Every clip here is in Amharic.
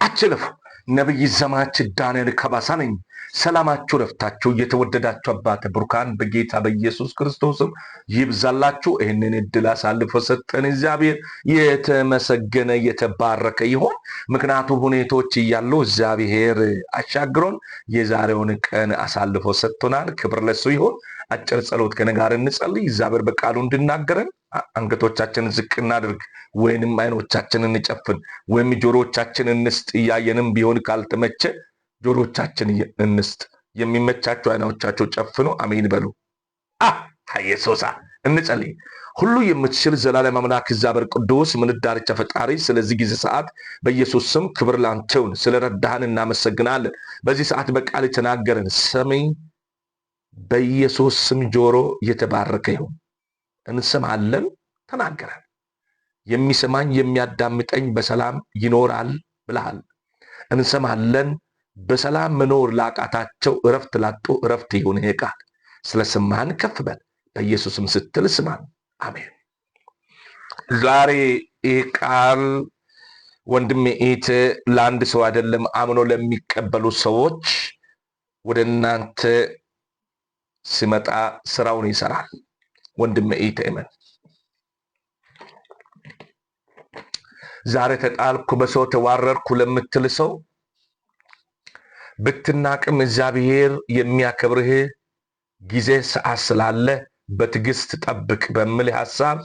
አትለፉ። ነቢይ ዘማች ዳንኤል ከባሳ ነኝ። ሰላማችሁ ረፍታችሁ እየተወደዳችሁ አባተ ብሩካን በጌታ በኢየሱስ ክርስቶስም ይብዛላችሁ። ይህንን እድል አሳልፎ ሰጠን እግዚአብሔር የተመሰገነ የተባረከ ይሁን። ምክንያቱም ሁኔታዎች እያሉ እግዚአብሔር አሻግሮን የዛሬውን ቀን አሳልፎ ሰጥቶናል። ክብር ለሱ ይሁን። አጭር ጸሎት ከእኔ ጋር እንጸልይ። እግዚአብሔር በቃሉ እንድናገረን አንገቶቻችንን ዝቅ እናድርግ፣ ወይንም አይኖቻችንን እንጨፍን፣ ወይም ጆሮቻችንን እንስጥ። እያየንም ቢሆን ካልተመቸ ጆሮቻችን እንስጥ። የሚመቻቸው አይኖቻቸው ጨፍኑ። አሜን በሉ። ኢየሱስ እንጸልይ። ሁሉ የምትችል ዘላለም አምላክ እግዚአብሔር ቅዱስ ምን ዳርቻ ፈጣሪ ስለዚህ ጊዜ ሰዓት በኢየሱስ ስም ክብር ላንተ ይሁን። ስለረዳህን እናመሰግናለን። በዚህ ሰዓት በቃል ተናገረን። ሰሚ በኢየሱስ ስም ጆሮ የተባረከ ይሁን። እንሰማለን። ተናገረን። የሚሰማኝ የሚያዳምጠኝ በሰላም ይኖራል ብለሃል። እንሰማለን። በሰላም መኖር ላቃታቸው እረፍት ላጡ እረፍት ይሁን። ይሄ ቃል ስለሰማህን ከፍ በል በኢየሱስም ስትል ስማን። አሜን። ዛሬ ይህ ቃል ወንድሜ ኢት ለአንድ ሰው አይደለም፣ አምኖ ለሚቀበሉ ሰዎች ወደ እናንተ ሲመጣ ስራውን ይሰራል። ወንድሜ ኢት እመን። ዛሬ ተጣልኩ፣ በሰው ተዋረድኩ ለምትል ሰው ብትናቅም እግዚአብሔር የሚያከብርህ ጊዜ ሰዓት ስላለ በትዕግስት ጠብቅ በሚል ሐሳብ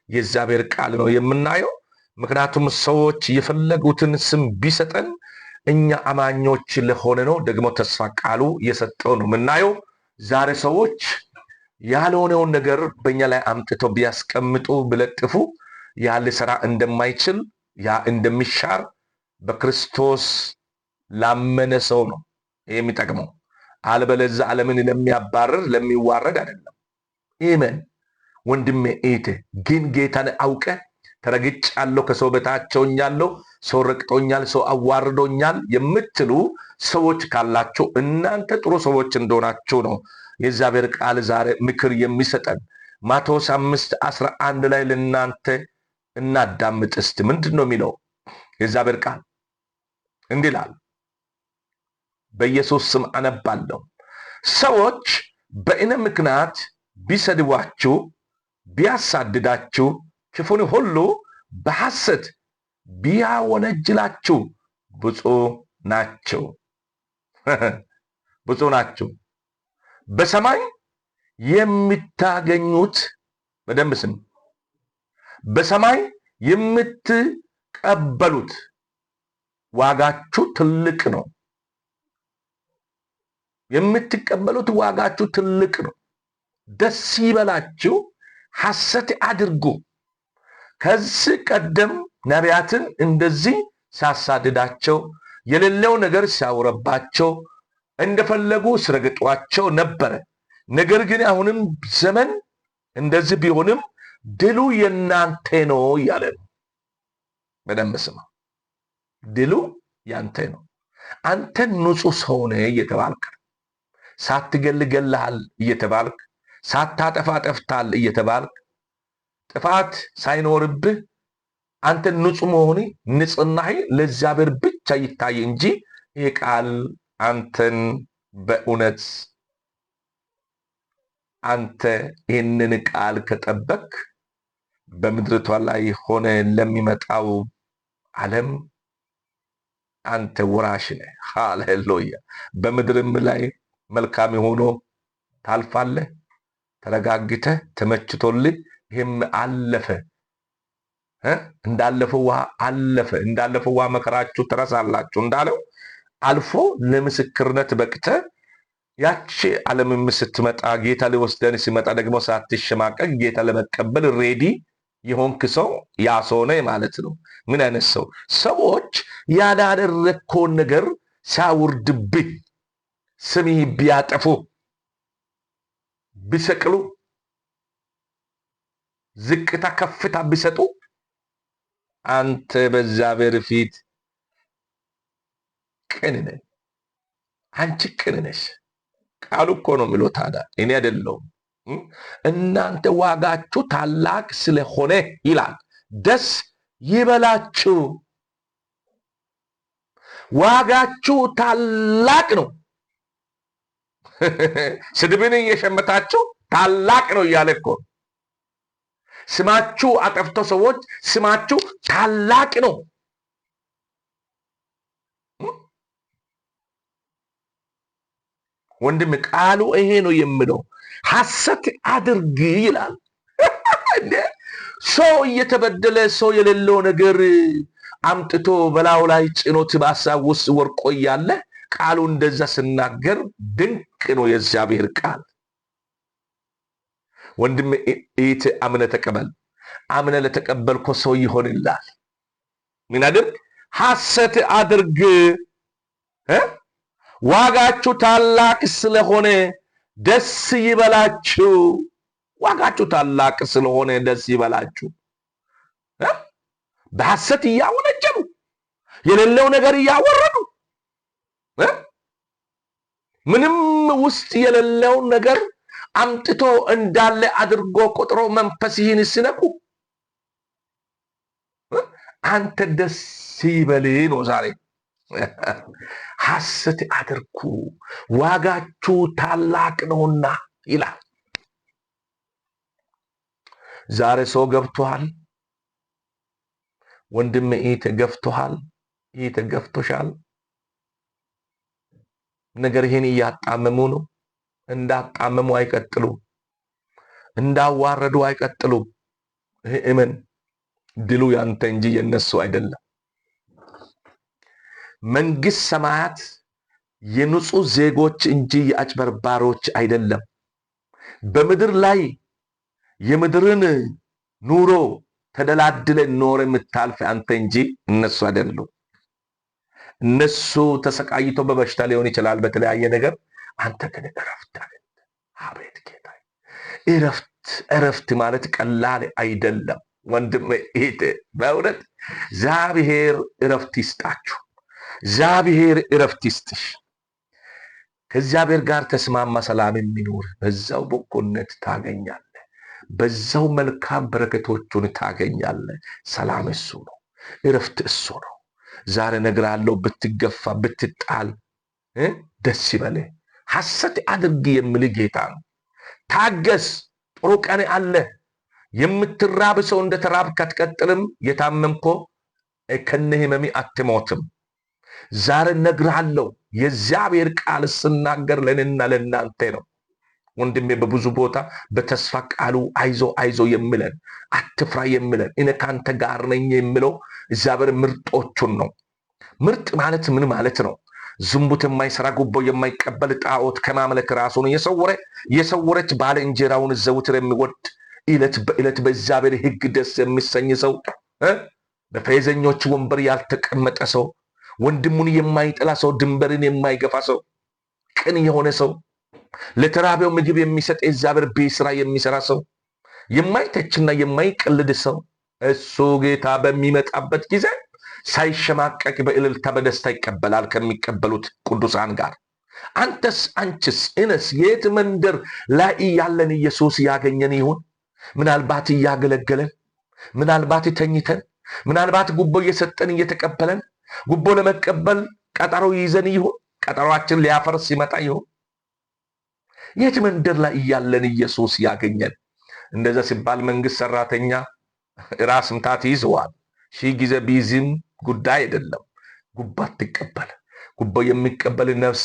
የእግዚአብሔር ቃል ነው የምናየው። ምክንያቱም ሰዎች የፈለጉትን ስም ቢሰጠን እኛ አማኞች ለሆነ ነው ደግሞ ተስፋ ቃሉ የሰጠው ነው የምናየው። ዛሬ ሰዎች ያልሆነውን ነገር በእኛ ላይ አምጥተው ቢያስቀምጡ ቢለጥፉ ያ ሊሰራ እንደማይችል ያ እንደሚሻር በክርስቶስ ላመነ ሰው ነው የሚጠቅመው። አልበለዚያ ዓለምን ለሚያባርር ለሚዋረድ አይደለም። አሜን። ወንድሜ እህቴ ግን ጌታን አውቀ ተረግጫለሁ፣ ከሰው በታች ሆኛለሁ፣ ሰው ረግጦኛል፣ ሰው አዋርዶኛል የምትሉ ሰዎች ካላችሁ እናንተ ጥሩ ሰዎች እንደሆናችሁ ነው የእግዚአብሔር ቃል ዛሬ ምክር የሚሰጠን። ማቴዎስ 5:11 ላይ ለእናንተ እናዳምጥ እስቲ። ምንድን ነው የሚለው የእግዚአብሔር ቃል? እንዲህ ይላል። በኢየሱስ ስም አነባለሁ። ሰዎች በእኔ ምክንያት ቢሰድቧችሁ፣ ቢያሳድዳችሁ፣ ክፉን ሁሉ በሐሰት ቢያወነጅላችሁ ብፁዕ ናቸው። ብፁዕ ናቸው። በሰማይ የምታገኙት በደንብ ስም በሰማይ የምትቀበሉት ዋጋችሁ ትልቅ ነው። የምትቀበሉት ዋጋችሁ ትልቅ ነው። ደስ ይበላችሁ፣ ሐሰት አድርጉ። ከዚህ ቀደም ነቢያትን እንደዚህ ሲያሳድዳቸው፣ የሌለው ነገር ሲያወረባቸው፣ እንደፈለጉ ሲረግጧቸው ነበረ። ነገር ግን አሁንም ዘመን እንደዚህ ቢሆንም ድሉ የናንተ ነው እያለ ነው። በደንብ ስማ። ድሉ ያንተ ነው። አንተ ንጹህ ሰው ነህ እየተባልክ፣ ሳትገል ገለሃል እየተባልክ፣ ሳታጠፋ ጠፍታል እየተባልክ፣ ጥፋት ሳይኖርብህ አንተ ንጹህ መሆን ንጽህናህ ለእግዚአብሔር ብቻ ይታይ እንጂ ይሄ ቃል አንተን በእውነት አንተ ይህንን ቃል ከጠበቅ በምድርቷ ላይ ሆነ ለሚመጣው ዓለም አንተ ወራሽ ነህ። ሃሌሉያ። በምድርም ላይ መልካም ሆኖ ታልፋለህ። ተረጋግተህ ተመችቶልህ ይህም አለፈ። እንዳለፈው ውሃ አለፈ። እንዳለፈው ውሃ መከራችሁ ትረሳላችሁ እንዳለው አልፎ ለምስክርነት በቅተህ ያቺ ዓለምም ስትመጣ ጌታ ሊወስደን ሲመጣ ደግሞ ሳትሸማቀቅ ጌታ ለመቀበል ሬዲ የሆንክ ሰው ያ ሰው ነህ ማለት ነው። ምን አይነት ሰው? ሰዎች ያላደረግከውን ነገር ሲያውርድብህ፣ ስምህ ቢያጠፉ፣ ቢሰቅሉ፣ ዝቅታ ከፍታ ቢሰጡ አንተ በእግዚአብሔር ፊት ቅን ነህ። አንቺ ቅን ነሽ። ቃሉ እኮ ነው የሚለው። ታዲያ እኔ አይደለሁም። እናንተ ዋጋችሁ ታላቅ ስለሆነ ይላል፣ ደስ ይበላችሁ። ዋጋችሁ ታላቅ ነው። ስድብን እየሸመታችሁ ታላቅ ነው እያለ እኮ ስማችሁ አጠፍቶ ሰዎች ስማችሁ ታላቅ ነው። ወንድም ቃሉ ይሄ ነው የሚለው። ሐሰት አድርግ ይላል። ሰው እየተበደለ ሰው የሌለው ነገር አምጥቶ በላዩ ላይ ጭኖት በሐሳብ ውስጥ ወርቆ እያለ ቃሉ እንደዛ ስናገር ድንቅ ነው የእግዚአብሔር ቃል። ወንድም እህቴ አምነ ተቀበል። አምነ ለተቀበልኮ ሰው ይሆንላል። ምን አድርግ? ሐሰት አድርግ። ዋጋችሁ ታላቅ ስለሆነ ደስ ይበላችሁ። ዋጋችሁ ታላቅ ስለሆነ ደስ ይበላችሁ። በሐሰት እያወነጀሉ የሌለው ነገር እያወረዱ ምንም ውስጥ የሌለውን ነገር አምጥቶ እንዳለ አድርጎ ቆጥሮ መንፈስህን ሲነኩ አንተ ደስ ይበልህ ነው ዛሬ። ሐሰት አድርጉ ዋጋችሁ ታላቅ ነውና ይላል። ዛሬ ሰው ገብቶሃል ወንድም፣ እህቴ ገብቶሃል፣ እህቴ ገብቶሻል። ነገር ይሄን እያጣመሙ ነው። እንዳጣመሙ አይቀጥሉ፣ እንዳዋረዱ አይቀጥሉ። እመን፣ ድሉ ያንተ እንጂ የነሱ አይደለም። መንግስት ሰማያት የንጹህ ዜጎች እንጂ የአጭበርባሮች አይደለም። በምድር ላይ የምድርን ኑሮ ተደላድለ ኖር የምታልፍ አንተ እንጂ እነሱ አይደሉም። እነሱ ተሰቃይቶ በበሽታ ሊሆን ይችላል፣ በተለያየ ነገር። አንተ ግን እረፍት አገኘ። አቤት ጌታ! እረፍት ማለት ቀላል አይደለም ወንድም እህቴ። በእውነት እግዚአብሔር እረፍት ይስጣችሁ። እግዚአብሔር እረፍት ይስጥሽ። ከእግዚአብሔር ጋር ተስማማ ሰላም የሚኖር በዛው በጎነት ታገኛለህ። በዛው መልካም በረከቶቹን ታገኛለህ። ሰላም እሱ ነው፣ እረፍት እሱ ነው። ዛሬ እነግርሃለሁ፣ ብትገፋ ብትጣል ደስ ይበልህ። ሐሰት አድርግ የሚል ጌታ ነው። ታገስ፣ ጥሩ ቀን አለ። የምትራብ ሰው እንደ ተራብክ አትቀጥልም። የታመምኮ ከነ ህመሚ አትሞትም። ዛሬ እነግርሃለሁ፣ የእግዚአብሔር ቃል ስናገር ለእኔና ለእናንተ ነው። ወንድሜ በብዙ ቦታ በተስፋ ቃሉ አይዞ አይዞ የሚለን አትፍራ የሚለን እኔ ካንተ ጋር ነኝ የሚለው እግዚአብሔር ምርጦቹን ነው። ምርጥ ማለት ምን ማለት ነው? ዝንቡት የማይሰራ ጉቦ የማይቀበል ጣዖት ከማምለክ ራሱን የሰወረች ባለ እንጀራውን ዘውትር የሚወድ ዕለት በዕለት በእግዚአብሔር ሕግ ደስ የሚሰኝ ሰው፣ በፌዘኞች ወንበር ያልተቀመጠ ሰው፣ ወንድሙን የማይጠላ ሰው፣ ድንበርን የማይገፋ ሰው፣ ቅን የሆነ ሰው፣ ለተራቢው ምግብ የሚሰጥ የእግዚአብሔር ቤት ስራ የሚሰራ ሰው፣ የማይተችና የማይቀልድ ሰው፣ እሱ ጌታ በሚመጣበት ጊዜ ሳይሸማቀቅ በእልልታ በደስታ ይቀበላል ከሚቀበሉት ቅዱሳን ጋር። አንተስ፣ አንቺስ፣ እነስ የት መንደር ላይ ያለን ኢየሱስ ያገኘን ይሁን? ምናልባት እያገለገለን፣ ምናልባት ተኝተን፣ ምናልባት ጉቦ እየሰጠን እየተቀበለን፣ ጉቦ ለመቀበል ቀጠሮ ይዘን ይሁን? ቀጠሯችን ሊያፈርስ ይመጣ ይሁን? የት መንደር ላይ እያለን ኢየሱስ ያገኘን? እንደዛ ሲባል መንግስት ሰራተኛ ራስ ምታት ይዘዋል። ሺህ ጊዜ ቢዝም ጉዳይ አይደለም። ጉቦ አትቀበል። ጉቦ የሚቀበል ነፍስ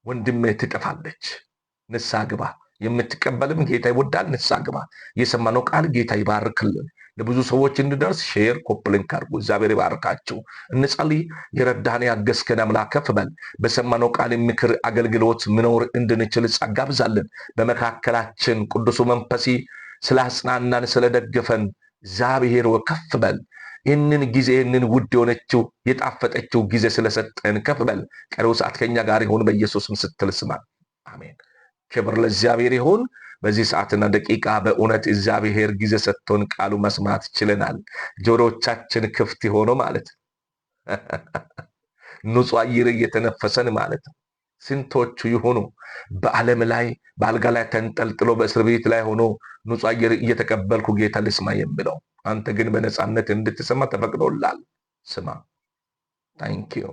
ወንድሜ ትጠፋለች። ንስሐ ግባ። የምትቀበልም ጌታ ይወዳል። ንስሐ ግባ። የሰማነው ቃል ጌታ ይባርክልን። ለብዙ ሰዎች እንድደርስ ሼር ኮፕሊንክ አድርጉ። እግዚአብሔር ይባርካችሁ። እንጸልይ። የረዳህን ያገዝከን አምላክ ከፍ በል። በሰማነው ቃል ምክር አገልግሎት መኖር እንድንችል ጸጋ ብዛልን። በመካከላችን ቅዱሱ መንፈሲ ስላጽናናን ስለደገፈን እግዚአብሔር ከፍ በል። ይህንን ጊዜ ይህንን ውድ የሆነችው የጣፈጠችው ጊዜ ስለሰጠን ከፍ በል። ቀሪው ሰዓት ከኛ ጋር ይሁን በኢየሱስም ስትል ስማን። አሜን። ክብር ለእግዚአብሔር ይሁን። በዚህ ሰዓትና ደቂቃ በእውነት እግዚአብሔር ጊዜ ሰጥቶን ቃሉ መስማት ችለናል። ጆሮቻችን ክፍት ሆኖ ማለት ንጹህ አየር እየተነፈሰን ማለት ነው። ስንቶቹ ይሆኑ በዓለም ላይ በአልጋ ላይ ተንጠልጥሎ በእስር ቤት ላይ ሆኖ ንጹህ አየር እየተቀበልኩ ጌታ ልስማ የሚለው። አንተ ግን በነፃነት እንድትሰማ ተፈቅዶላል። ስማ። ታንኪዩ